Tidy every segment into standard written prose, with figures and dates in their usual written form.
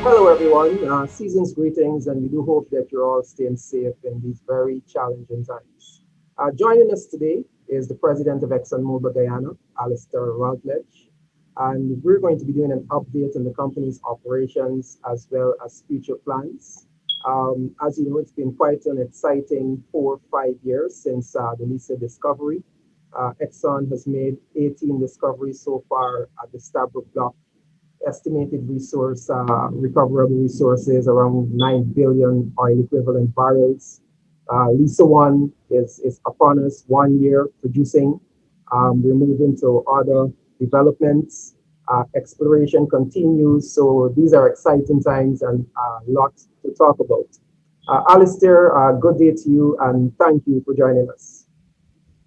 Hello, everyone. Season's greetings, and we do hope that you're all staying safe in these very challenging times. Joining us today is the president of ExxonMobil Guyana, Alistair Routledge, and we're going to be doing an update on the company's operations as well as future plans. As you know, it's been quite an exciting 4 or 5 years since the Lisa discovery. Exxon has made 18 discoveries so far at the Stabroek Block. Estimated recoverable resources around 9 billion oil equivalent barrels. Lisa 1 is upon us, 1 year producing. We're moving to other developments. Exploration continues. So these are exciting times and a lot to talk about. Alistair, good day to you and thank you for joining us.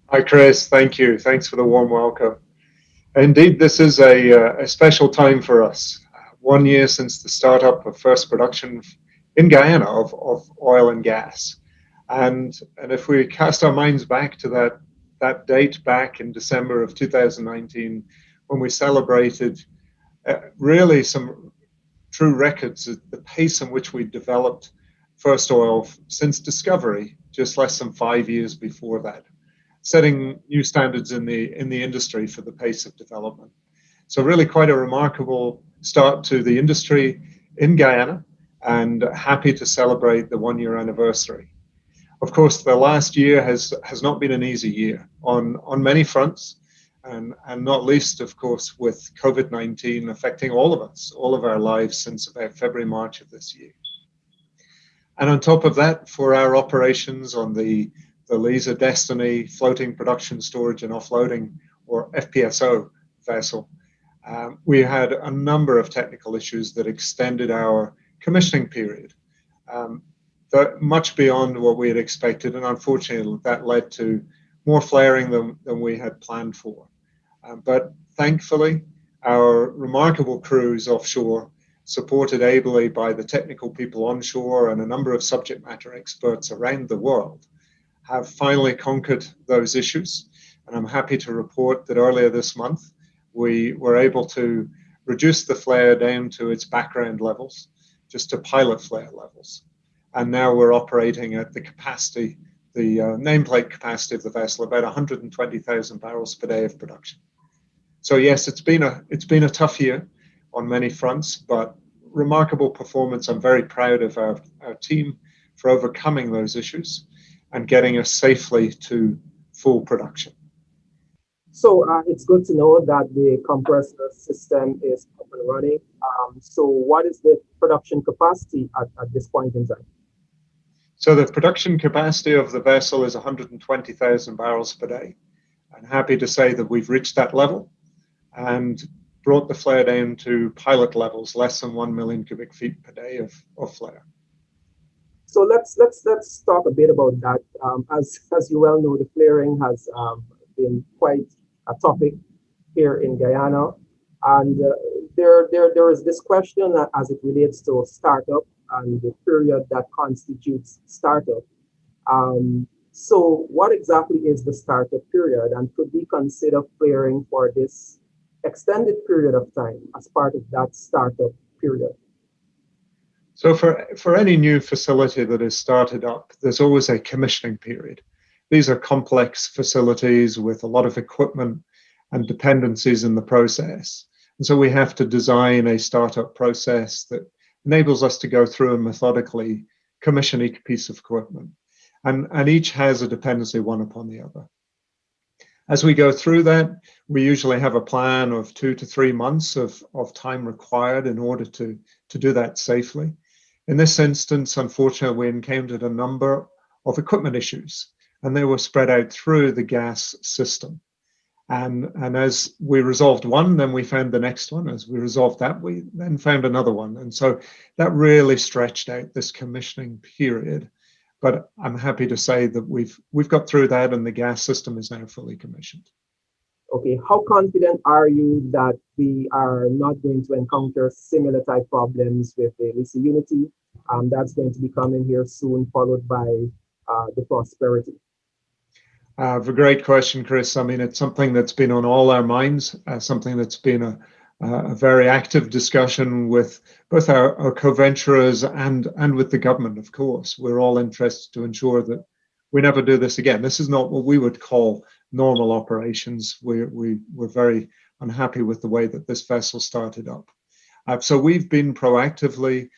Hi, Chris. Thank you. Thanks for the warm welcome. Indeed, this is a special time for us. 1 year since the startup of first production in Guyana of oil and gas. And if we cast our minds back to that date back in December of 2019, when we celebrated really some true records at the pace in which we developed first oil since discovery, just less than 5 years before that, setting new standards in the industry for the pace of development. So really quite a remarkable start to the industry in Guyana, and happy to celebrate the 1 year anniversary. Of course, the last year has not been an easy year on many fronts, and not least, of course, with COVID-19 affecting all of us, all of our lives since about February, March of this year. And on top of that, for our operations on the Liza Destiny floating production storage and offloading, or FPSO vessel, we had a number of technical issues that extended our commissioning period, much beyond what we had expected. And unfortunately, that led to more flaring than we had planned for. But thankfully, our remarkable crews offshore, supported ably by the technical people onshore and a number of subject matter experts around the world, have finally conquered those issues. And I'm happy to report that earlier this month, we were able to reduce the flare down to its background levels, just to pilot flare levels. And now we're operating at the capacity, the nameplate capacity of the vessel, about 120,000 barrels per day of production. So yes, it's been a tough year on many fronts, but remarkable performance. I'm very proud of our team for overcoming those issues and getting us safely to full production. So it's good to know that the compressor system is up and running. So what is the production capacity at this point in time? So the production capacity of the vessel is 120,000 barrels per day. I'm happy to say that we've reached that level and brought the flare down to pilot levels, less than 1 million cubic feet per day of flare. So let's talk a bit about that. As you well know, the flaring has been quite a topic here in Guyana, and there is this question as it relates to startup and the period that constitutes startup. So what exactly is the startup period, and could we consider flaring for this extended period of time as part of that startup period? So for any new facility that is started up, there's always a commissioning period. These are complex facilities with a lot of equipment and dependencies in the process. And so we have to design a startup process that enables us to go through and methodically commission each piece of equipment. And each has a dependency one upon the other. As we go through that, we usually have a plan of 2 to 3 months of time required in order to do that safely. In this instance, unfortunately, we encountered a number of equipment issues, and they were spread out through the gas system. And as we resolved one, then we found the next one. As we resolved that, we then found another one. And so that really stretched out this commissioning period. But I'm happy to say that we've got through that, and the gas system is now fully commissioned. Okay, how confident are you that we are not going to encounter similar type problems with the Lisa Unity? That's going to be coming here soon, followed by the Prosperity. A great question, Chris. I mean, it's something that's been on all our minds, something that's been a very active discussion with both our co-venturers and with the government, of course. We're all interested to ensure that we never do this again. This is not what we would call normal operations. We're very unhappy with the way that this vessel started up. So we've been proactively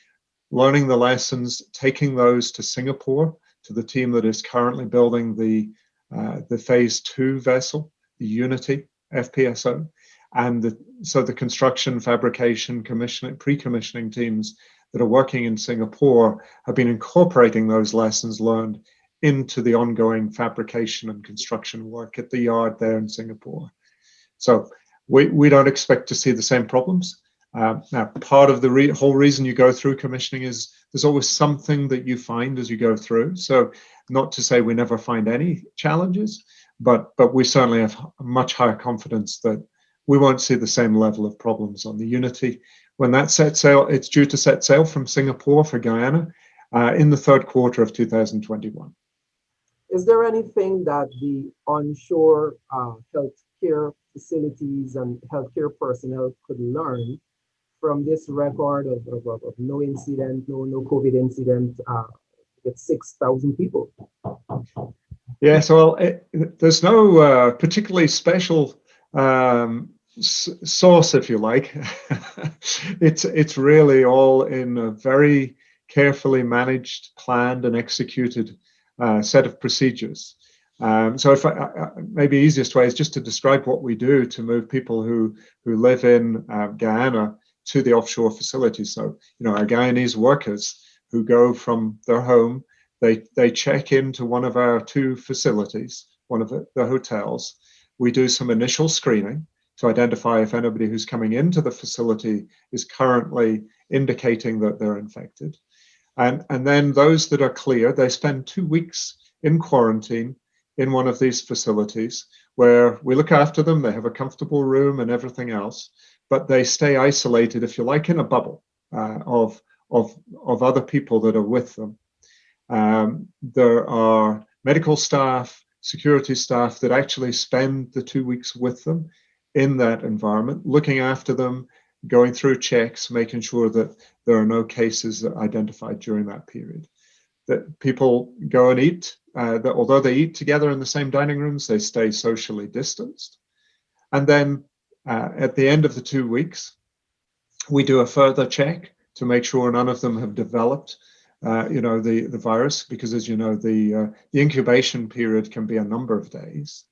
learning the lessons, taking those to Singapore, to the team that is currently building the phase 2 vessel, the Unity FPSO. And so the construction, fabrication, commissioning, pre-commissioning teams that are working in Singapore have been incorporating those lessons learned into the ongoing fabrication and construction work at the yard there in Singapore. So we don't expect to see the same problems. Now, part of the whole reason you go through commissioning is there's always something that you find as you go through. So not to say we never find any challenges, but we certainly have much higher confidence that we won't see the same level of problems on the Unity. When that sets sail, it's due to set sail from Singapore for Guyana in the third quarter of 2021. Is there anything that the onshore healthcare facilities and healthcare personnel could learn from this record of no incident, no COVID incident with 6,000 people? Yes, well, there's no particularly special source, if you like. It's really all in a very carefully managed, planned, and executed set of procedures. So if maybe easiest way is just to describe what we do to move people who live in Guyana to the offshore facilities. So, our Guyanese workers who go from their home, they check into one of our 2 facilities, one of the hotels. We do some initial screening to identify if anybody who's coming into the facility is currently indicating that they're infected. And then those that are clear, they spend 2 weeks in quarantine in one of these facilities where we look after them. They have a comfortable room and everything else, but they stay isolated, if you like, in a bubble of other people that are with them. There are medical staff, security staff that actually spend the 2 weeks with them in that environment, looking after them, going through checks, making sure that there are no cases identified during that period. That people go and eat, that although they eat together in the same dining rooms, they stay socially distanced. And then at the end of the 2 weeks, we do a further check to make sure none of them have developed the virus, because as you know, the incubation period can be a number of days.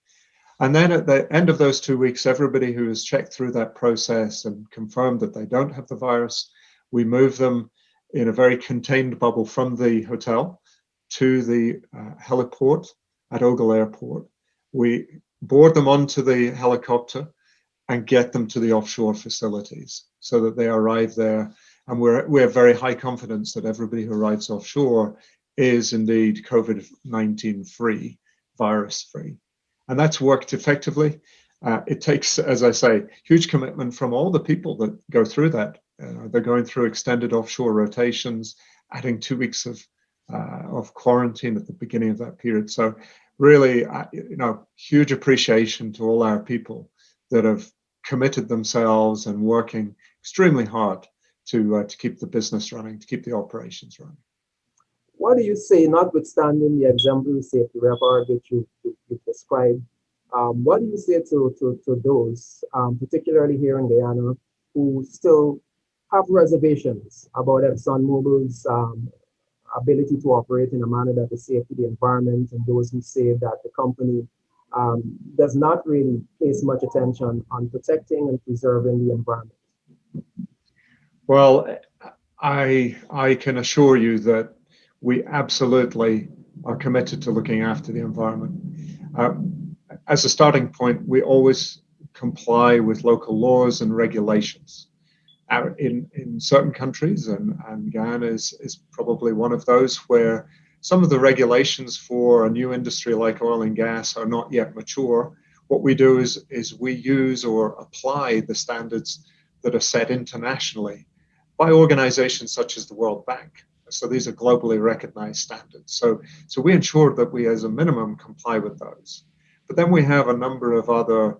And then at the end of those 2 weeks, everybody who has checked through that process and confirmed that they don't have the virus, we move them in a very contained bubble from the hotel to the heliport at Ogle Airport. We board them onto the helicopter and get them to the offshore facilities so that they arrive there. And we have very high confidence that everybody who arrives offshore is indeed COVID-19 free, virus free. And that's worked effectively. It takes, as I say, huge commitment from all the people that go through that. They're going through extended offshore rotations, adding 2 weeks of quarantine at the beginning of that period. So really, huge appreciation to all our people that have committed themselves and working extremely hard to keep the business running, to keep the operations running. What do you say, notwithstanding the exemplary safety record which you described, what do you say to those, particularly here in Guyana, who still have reservations about ExxonMobil's ability to operate in a manner that is safe to the environment, and those who say that the company does not really place much attention on protecting and preserving the environment? Well, I can assure you that we absolutely are committed to looking after the environment. As a starting point, we always comply with local laws and regulations. In certain countries, and Guyana is probably one of those, where some of the regulations for a new industry like oil and gas are not yet mature. What we do is we use or apply the standards that are set internationally by organizations such as the World Bank. So these are globally recognized standards. So we ensure that we, as a minimum, comply with those. But then we have a number of other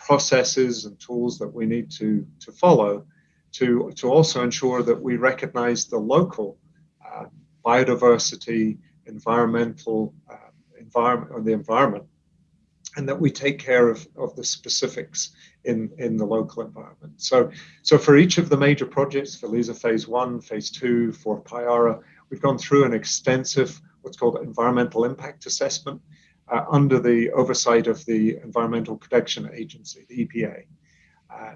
processes and tools that we need to follow to also ensure that we recognize the local biodiversity, the environment, and that we take care of the specifics in the local environment. So for each of the major projects, for LISA Phase 1, Phase 2, for Payara, we've gone through an extensive, what's called environmental impact assessment under the oversight of the Environmental Protection Agency, the EPA.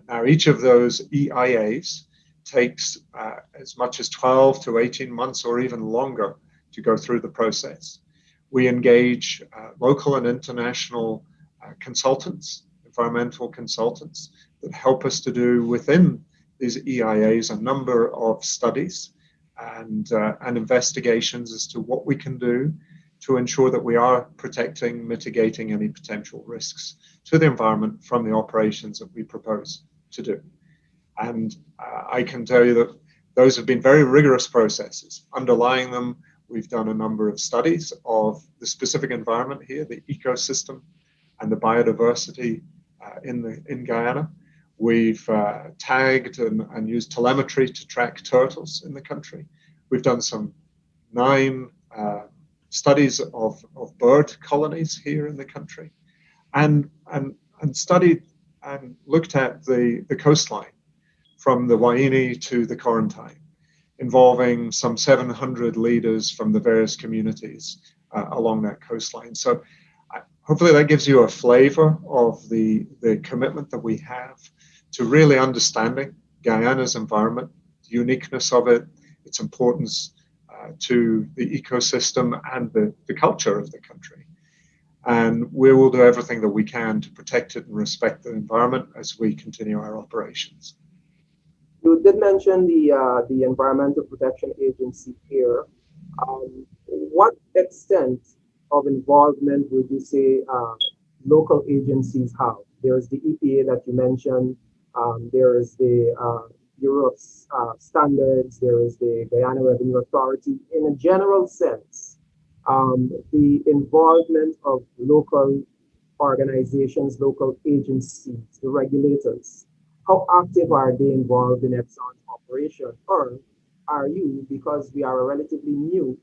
Now, each of those EIAs takes as much as 12 to 18 months or even longer to go through the process. We engage local and international consultants, environmental consultants, that help us to do within these EIAs a number of studies and investigations as to what we can do to ensure that we are protecting, mitigating any potential risks to the environment from the operations that we propose to do. And I can tell you that those have been very rigorous processes. Underlying them, we've done a number of studies of the specific environment here, the ecosystem and the biodiversity in Guyana. We've tagged and used telemetry to track turtles in the country. We've done some 9 studies of bird colonies here in the country, and studied and looked at the coastline from the Waini to the Corentyne, involving some 700 leaders from the various communities along that coastline. So hopefully that gives you a flavor of the commitment that we have to really understanding Guyana's environment, the uniqueness of it, its importance to the ecosystem and the culture of the country. And we will do everything that we can to protect it and respect the environment as we continue our operations. You did mention the Environmental Protection Agency here. What extent of involvement would you say local agencies have? There's the EPA that you mentioned. There is the Bureau of Standards. There is the Guyana Revenue Authority. In a general sense, the involvement of local organizations, local agencies, the regulators, how active are they involved in Exxon's operation? Or are you, because we are a relatively new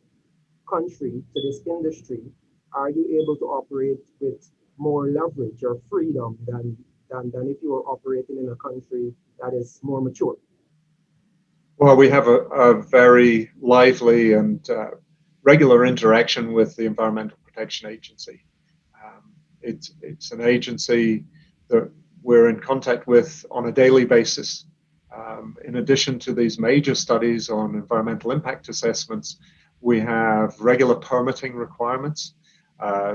country to this industry, are you able to operate with more leverage or freedom than if you were operating in a country that is more mature? Well, we have a very lively and regular interaction with the Environmental Protection Agency. It's an agency that we're in contact with on a daily basis. In addition to these major studies on environmental impact assessments, we have regular permitting requirements.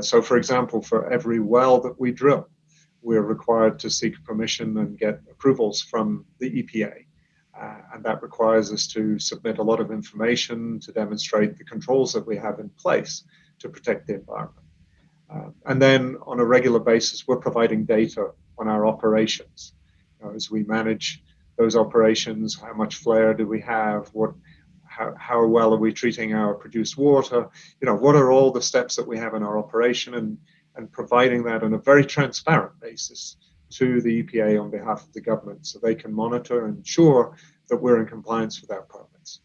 So, for example, for every well that we drill, we're required to seek permission and get approvals from the EPA. And that requires us to submit a lot of information to demonstrate the controls that we have in place to protect the environment. And then on a regular basis, we're providing data on our operations. As we manage those operations, how much flare do we have? How well are we treating our produced water? What are all the steps that we have in our operation, and providing that on a very transparent basis to the EPA on behalf of the government so they can monitor and ensure that we're in compliance with our permits.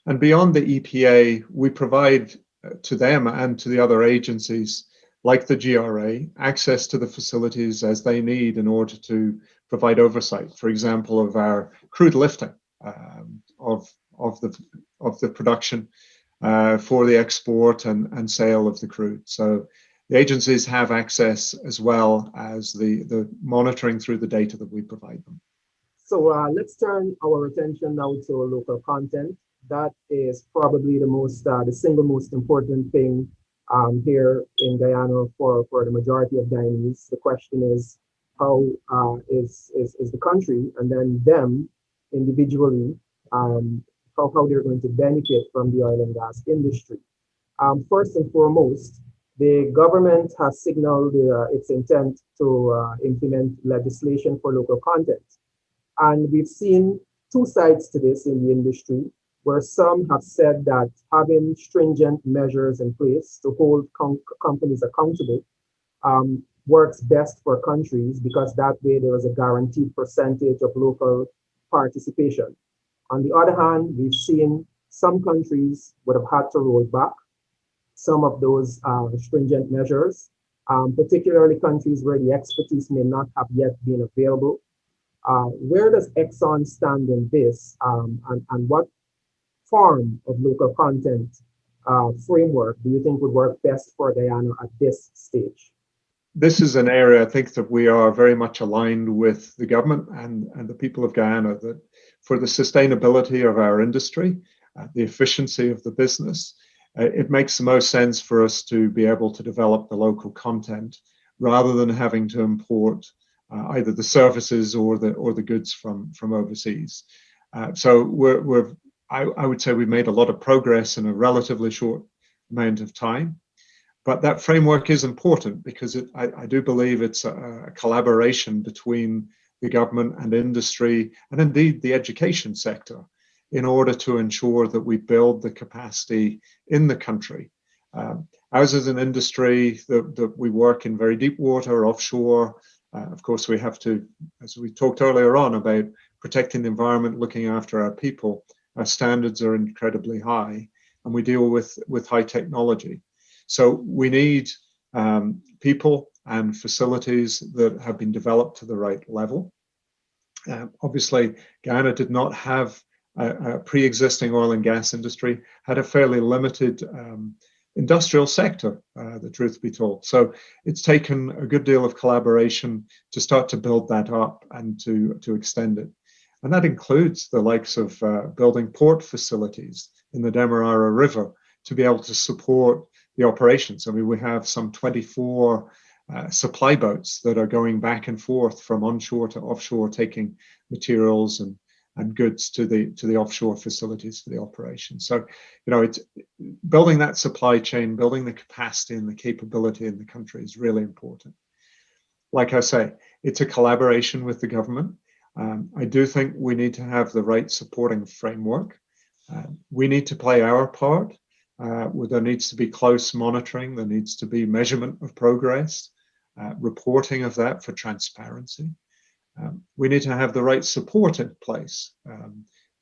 And beyond the EPA, we provide to them and to the other agencies like the GRA access to the facilities as they need in order to provide oversight, for example, of our crude lifting of the production for the export and sale of the crude. So the agencies have access as well as the monitoring through the data that we provide them. So let's turn our attention now to local content. That is probably the single most important thing here in Guyana for the majority of Guyanese. The question is, how is the country and then them individually, how they're going to benefit from the oil and gas industry. First and foremost, the government has signaled its intent to implement legislation for local content. And we've seen two sides to this in the industry, where some have said that having stringent measures in place to hold companies accountable works best for countries because that way there is a guaranteed percentage of local participation. On the other hand, we've seen some countries would have had to roll back some of those stringent measures, particularly countries where the expertise may not have yet been available. Where does Exxon stand in this, and what form of local content framework do you think would work best for Guyana at this stage? This is an area I think that we are very much aligned with the government and the people of Guyana, that for the sustainability of our industry, the efficiency of the business, it makes the most sense for us to be able to develop the local content rather than having to import either the services or the goods from overseas. So I would say we've made a lot of progress in a relatively short amount of time. But that framework is important because I do believe it's a collaboration between the government and industry, and indeed the education sector, in order to ensure that we build the capacity in the country. Ours is an industry that we work in very deep water, offshore. Of course, we have to, as we talked earlier on about protecting the environment, looking after our people, our standards are incredibly high, and we deal with high technology. So we need people and facilities that have been developed to the right level. Obviously, Guyana did not have a pre-existing oil and gas industry, had a fairly limited industrial sector, the truth be told. So it's taken a good deal of collaboration to start to build that up and to extend it. And that includes the likes of building port facilities in the Demerara River to be able to support the operations. I mean, we have some 24 supply boats that are going back and forth from onshore to offshore, taking materials and goods to the offshore facilities for the operation. So, it's building that supply chain, building the capacity and the capability in the country is really important. Like I say, it's a collaboration with the government. I do think we need to have the right supporting framework. We need to play our part. There needs to be close monitoring, there needs to be measurement of progress, reporting of that for transparency. We need to have the right support in place,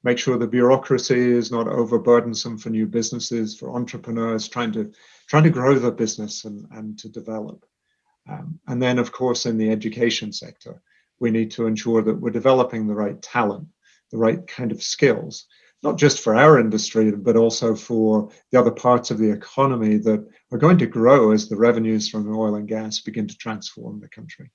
make sure the bureaucracy is not overburdensome for new businesses, for entrepreneurs trying to grow their business and to develop. And then, of course, in the education sector, we need to ensure that we're developing the right talent, the right kind of skills, not just for our industry, but also for the other parts of the economy that are going to grow as the revenues from oil and gas begin to transform the country.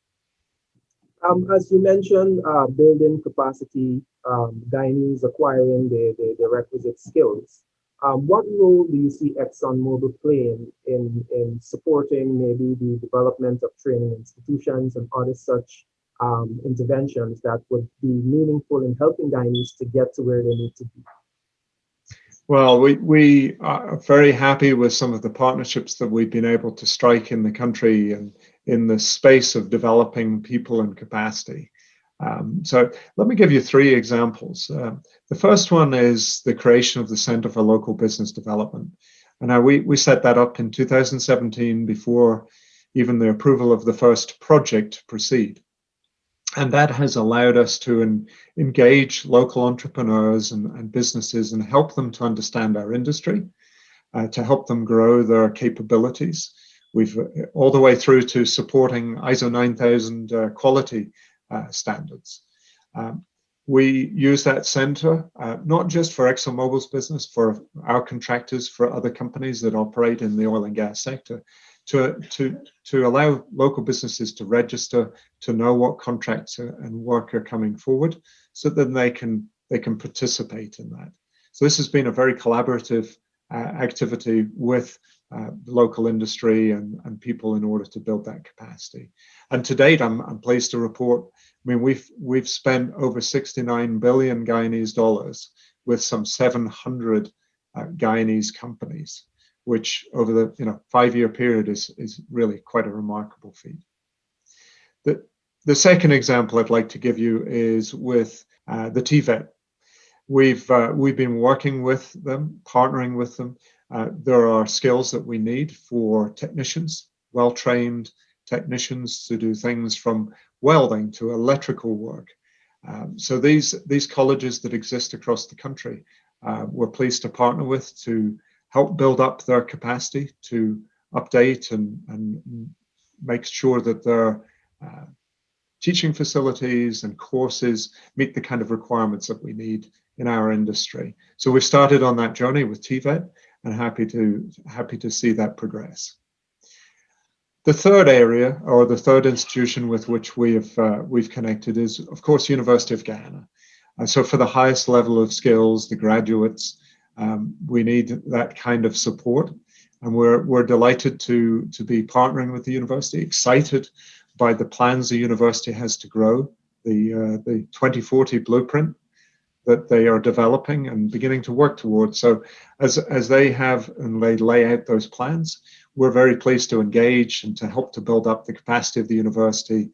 As you mentioned, building capacity, Guyanese acquiring the requisite skills. What role do you see ExxonMobil playing in supporting maybe the development of training institutions and other such interventions that would be meaningful in helping Guyanese to get to where they need to be? Well, we are very happy with some of the partnerships that we've been able to strike in the country and in the space of developing people and capacity. So let me give you three examples. The first one is the creation of the Center for Local Business Development. And we set that up in 2017 before even the approval of the first project to proceed. And that has allowed us to engage local entrepreneurs and businesses and help them to understand our industry, to help them grow their capabilities. We've all the way through to supporting ISO 9000 quality standards. We use that center not just for ExxonMobil's business, for our contractors, for other companies that operate in the oil and gas sector, to allow local businesses to register, to know what contracts and work are coming forward, so that they can participate in that. So this has been a very collaborative activity with the local industry and people in order to build that capacity. And to date, I'm pleased to report, I mean, we've spent over 69 billion Guyanese dollars with some 700 Guyanese companies, which over the 5-year period is really quite a remarkable feat. The second example I'd like to give you is with the TVET. We've been working with them, partnering with them. There are skills that we need for technicians, well-trained technicians to do things from welding to electrical work. So these colleges that exist across the country, we're pleased to partner with to help build up their capacity to update and make sure that their teaching facilities and courses meet the kind of requirements that we need in our industry. So we've started on that journey with TVET and happy to see that progress. The third area, or the third institution with which we've connected, is of course University of Guyana. So for the highest level of skills, the graduates, we need that kind of support, and we're delighted to be partnering with the university. Excited by the plans the university has to grow, the 2040 blueprint that they are developing and beginning to work towards. So as they have and they lay out those plans, we're very pleased to engage and to help to build up the capacity of the university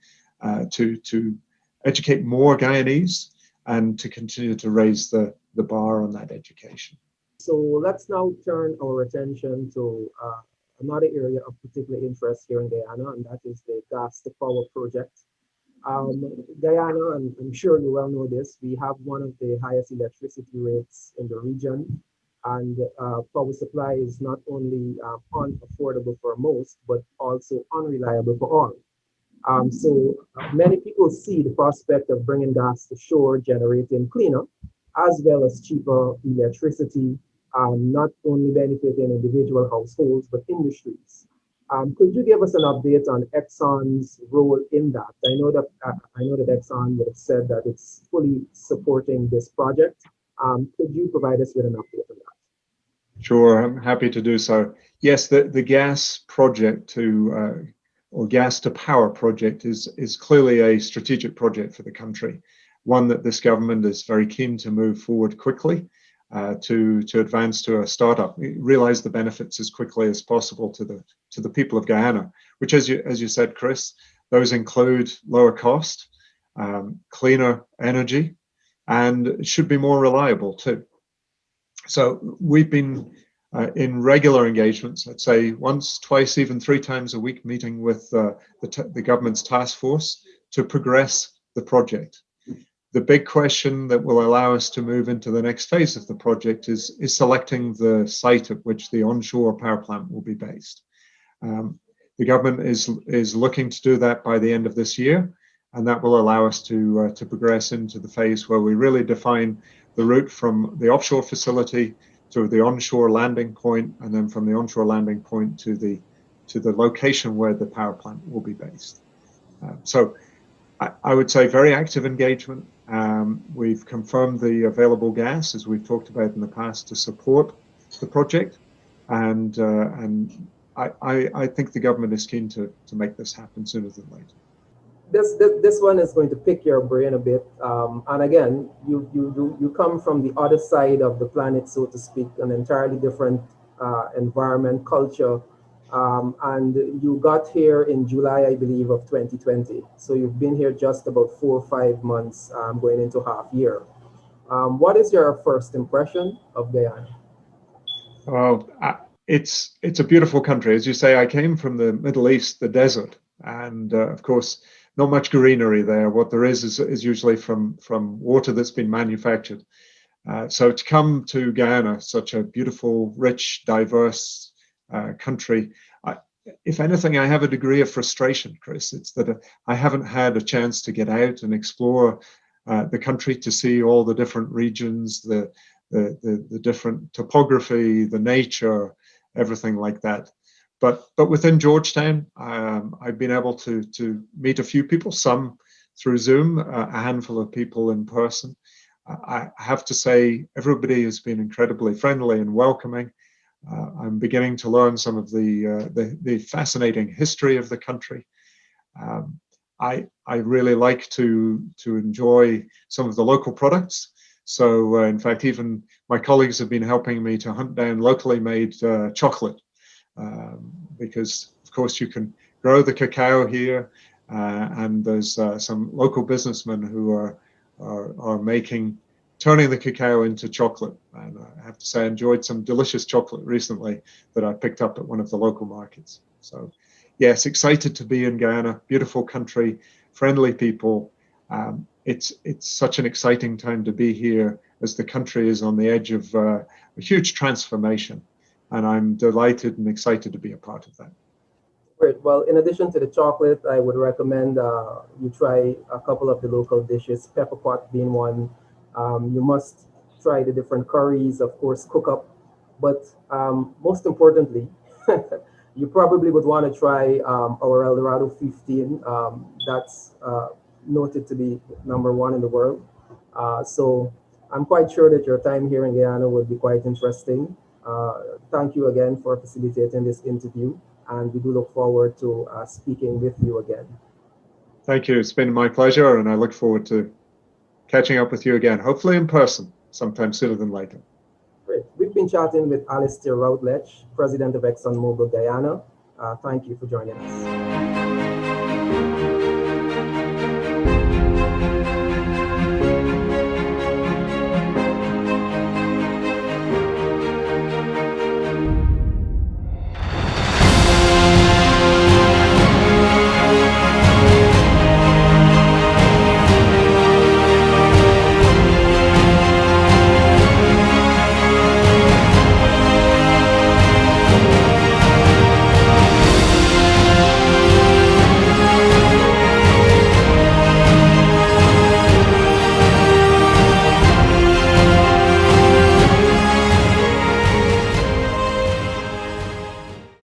to educate more Guyanese and to continue to raise the bar on that education. So let's now turn our attention to another area of particular interest here in Guyana, and that is the gas to power project. Guyana, and I'm sure you well know this, we have one of the highest electricity rates in the region, and power supply is not only unaffordable for most, but also unreliable for all. So many people see the prospect of bringing gas to shore, generating cleaner as well as cheaper electricity, not only benefiting individual households, but industries. Could you give us an update on Exxon's role in that? I know that Exxon would have said that it's fully supporting this project. Could you provide us with an update on that? Sure, I'm happy to do so. Yes, the gas project or gas to power project is clearly a strategic project for the country, one that this government is very keen to move forward quickly. To advance to a startup, realize the benefits as quickly as possible to the people of Guyana, which, as you said, Chris, those include lower cost, cleaner energy, and should be more reliable too. So we've been in regular engagements, I'd say once, twice, even 3 times a week, meeting with the government's task force to progress the project. The big question that will allow us to move into the next phase of the project is selecting the site at which the onshore power plant will be based. The government is looking to do that by the end of this year, and that will allow us to progress into the phase where we really define the route from the offshore facility to the onshore landing point, and then from the onshore landing point to the location where the power plant will be based. So I would say very active engagement. We've confirmed the available gas, as we've talked about in the past, to support the project, and I think the government is keen to make this happen sooner than later. This one is going to pick your brain a bit, and again, you come from the other side of the planet, so to speak, an entirely different environment, culture. And you got here in July, I believe, of 2020. So you've been here just about 4 or 5 months, going into half year. What is your first impression of Guyana? Well, it's a beautiful country. As you say, I came from the Middle East, the desert, and of course, not much greenery there. What there is usually from water that's been manufactured. So to come to Guyana, such a beautiful, rich, diverse country, if anything, I have a degree of frustration, Chris. It's that I haven't had a chance to get out and explore the country, to see all the different regions, the different topography, the nature, everything like that. But within Georgetown, I've been able to meet a few people, some through Zoom, a handful of people in person. I have to say, everybody has been incredibly friendly and welcoming. I'm beginning to learn some of the fascinating history of the country. I really like to enjoy some of the local products. So in fact, even my colleagues have been helping me to hunt down locally made chocolate, because of course you can grow the cacao here, and there's some local businessmen who are turning the cacao into chocolate. And I have to say, I enjoyed some delicious chocolate recently that I picked up at one of the local markets. So yes, excited to be in Guyana. Beautiful country, friendly people. It's such an exciting time to be here as the country is on the edge of a huge transformation. And I'm delighted and excited to be a part of that. Great. Well, in addition to the chocolate, I would recommend you try a couple of the local dishes, pepper pot being one. You must try the different curries, of course, cook up. But most importantly, you probably would want to try our Eldorado 15. That's noted to be #1 in the world. So I'm quite sure that your time here in Guyana would be quite interesting. Thank you again for facilitating this interview, and we do look forward to speaking with you again. Thank you. It's been my pleasure, and I look forward to catching up with you again, hopefully in person, sometime sooner than later. Great. We've been chatting with Alistair Routledge, President of ExxonMobil Guyana. Thank you for joining us.